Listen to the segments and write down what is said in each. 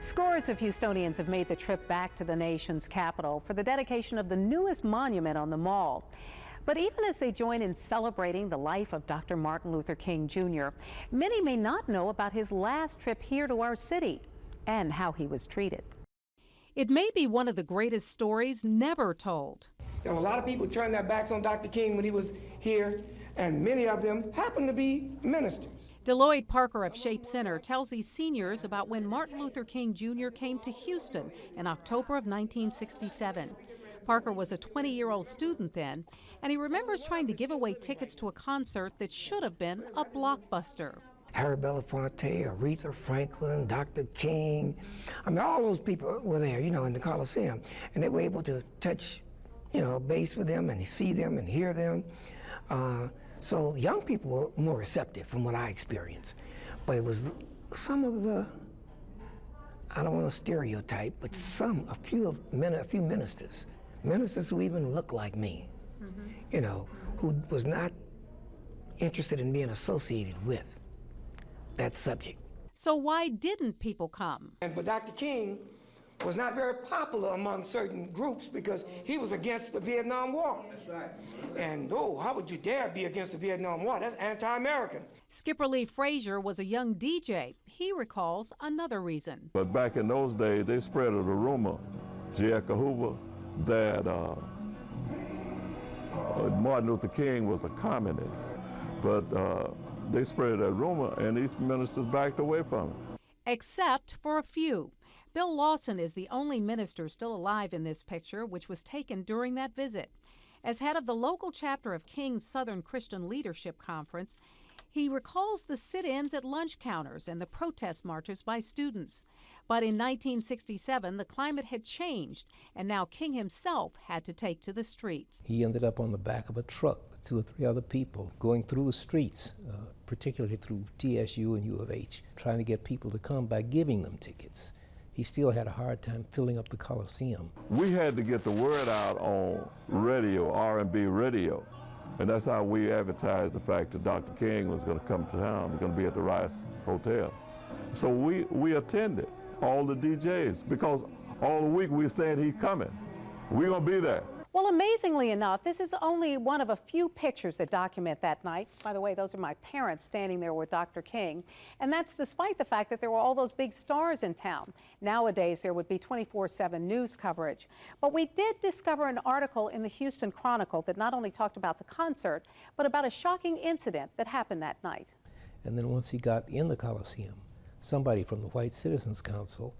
Scores of Houstonians have made the trip back to the nation's capital for the dedication of the newest monument on the Mall. But even as they join in celebrating the life of Dr. Martin Luther King Jr., many may not know about his last trip here to our city and how he was treated. It may be one of the greatest stories never told. There were a lot of people turned their backs on Dr. King when he was here, and many of them happened to be ministers. Deloitte Parker of Shape Center tells these seniors about when Martin Luther King Jr. came to Houston in October of 1967. Parker was a 20-year-old student then, and he remembers trying to give away tickets to a concert that should have been a blockbuster. Harry Belafonte, Aretha Franklin, Dr. King, I mean, all those people were there, you know, in the Coliseum, and they were able to touch, you know, base with them and see them and hear them. So young people were more receptive from what I experienced. But it was some of the, I don't want to stereotype, but a few ministers who even looked like me, you know, who was not interested in being associated with that subject. So why didn't people come? But Dr. King was not very popular among certain groups because he was against the Vietnam War. That's right. And how would you dare be against the Vietnam War? That's anti-American. Skipper Lee Frazier was a young DJ. He recalls another reason. But back in those days, they spread the rumor, J. Edgar Hoover, that Martin Luther King was a communist. But they spread that rumor, and these ministers backed away from it. Except for a few. Bill Lawson is the only minister still alive in this picture, which was taken during that visit. As head of the local chapter of King's Southern Christian Leadership Conference, he recalls the sit-ins at lunch counters and the protest marches by students. But in 1967, the climate had changed, and now King himself had to take to the streets. He ended up on the back of a truck with 2 or 3 other people going through the streets, particularly through TSU and U of H, trying to get people to come by giving them tickets. He still had a hard time filling up the Coliseum. We had to get the word out on radio, R&B radio, and that's how we advertised the fact that Dr. King was going to come to town. He was going to be at the Rice Hotel. So we attended, all the DJs, because all the week we were saying he's coming. We're going to be there. Well, amazingly enough, this is only one of a few pictures that document that night. By the way, those are my parents standing there with Dr. King. And that's despite the fact that there were all those big stars in town. Nowadays, there would be 24/7 news coverage. But we did discover an article in the Houston Chronicle that not only talked about the concert, but about a shocking incident that happened that night. And then once he got in the Coliseum, somebody from the White Citizens Council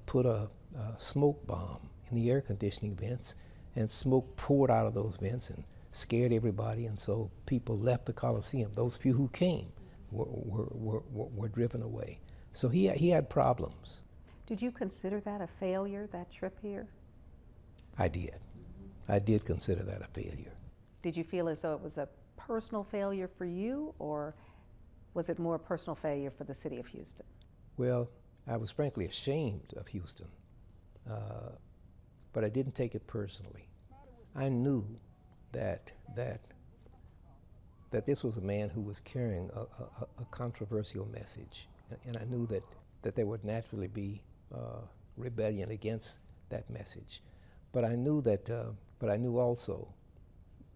put a smoke bomb in the air conditioning vents, and smoke poured out of those vents and scared everybody, and so people left the Coliseum. Those few who came were driven away. So he had problems. Did you consider that a failure, that trip here? I did. I did consider that a failure. Did you feel as though it was a personal failure for you, or was it more a personal failure for the city of Houston? Well, I was frankly ashamed of Houston. But I didn't take it personally. I knew that this was a man who was carrying a controversial message, and I knew that there would naturally be rebellion against that message. But I knew also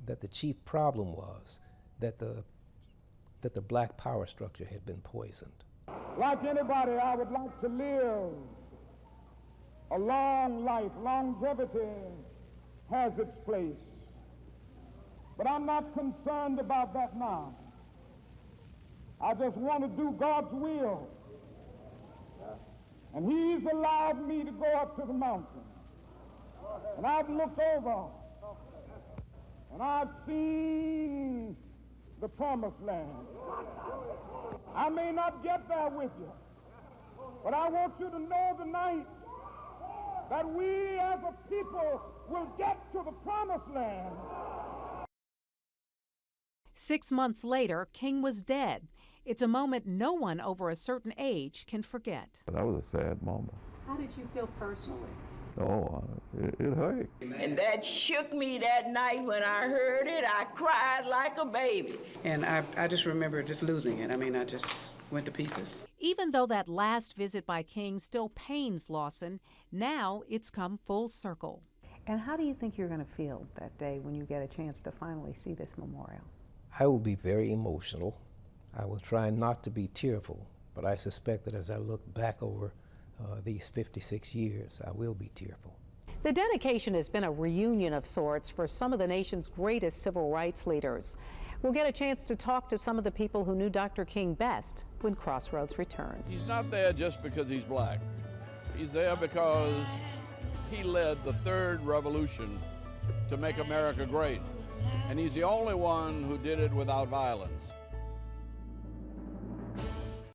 that the chief problem was that the black power structure had been poisoned. Like anybody, I would like to live a long life. Longevity has its place. But I'm not concerned about that now. I just want to do God's will. And He's allowed me to go up to the mountain. And I've looked over and I've seen the promised land. I may not get there with you, but I want you to know tonight that we as a people will get to the promised land. 6 months later, King was dead. It's a moment no one over a certain age can forget. That was a sad moment. How did you feel personally? Oh, it hurt. And that shook me that night when I heard it. I cried like a baby. And I just remember just losing it. I mean, I just went to pieces. Even though that last visit by King still pains Lawson, now it's come full circle. And how do you think you're going to feel that day when you get a chance to finally see this memorial? I will be very emotional. I will try not to be tearful, but I suspect that as I look back over these 56 years, I will be tearful. The dedication has been a reunion of sorts for some of the nation's greatest civil rights leaders. We'll get a chance to talk to some of the people who knew Dr. King best when Crossroads returns. He's not there just because he's black. He's there because he led the third revolution to make America great. And he's the only one who did it without violence.